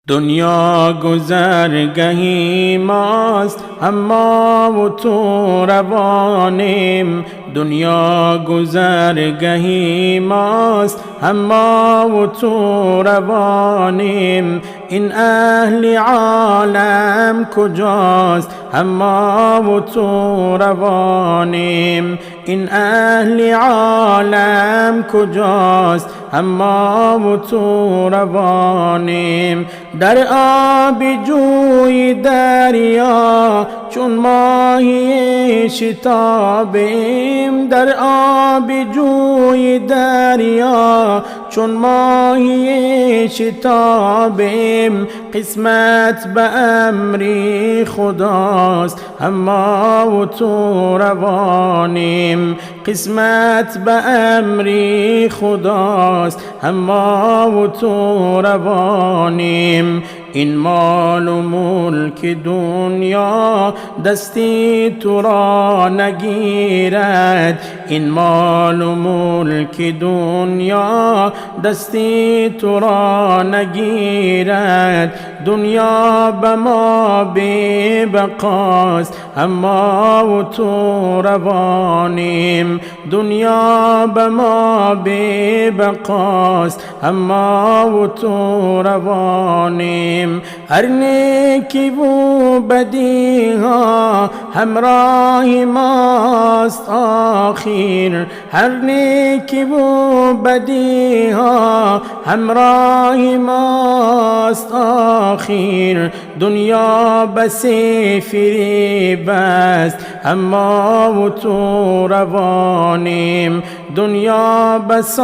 دنیا گذرگهی ماست اما و تو روانیم. دنیا گذرگهی ماست اما و تو روانیم. این اهل عالم کجاست اما و تو روانیم. این اهل عالم کجاست اما و تو روانیم. در آب جوی دریا چون ماهی شتابیم. در آب جوی دریا چون ماهی شتابیم. قسمت به امری خداست اما و تو روانیم. قسمت به امری خداست اما و تو روانیم. این مال و ملک دنیا دستی تو را نگیرد. این مال و ملک دنیا دستی تو را نگیرد. دنیا به ما بی بقاست اما و تو روانیم. دنیا به ما بی بقاست اما و تو روانیم. هر نیکی و بدی ها همراه ماست آخر. هر نیکی و بدی ها همراه ماست آخر. دنیا بس فریب است اما و تو روانیم. دنیا بس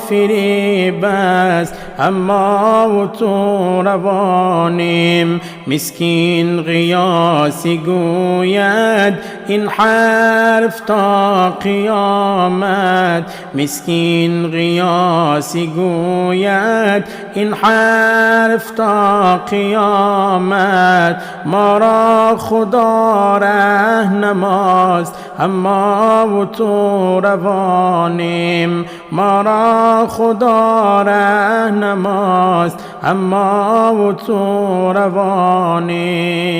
فریب است اما و تو روانیم. مسکین قیاسی گوید این حرف تا قیامت. مسکین قیاسی گوید این حرف تا قیامت. ما را خدا رهنماست اما و تو روانیم. ما را خدا رهنماست اما و تو روانیم.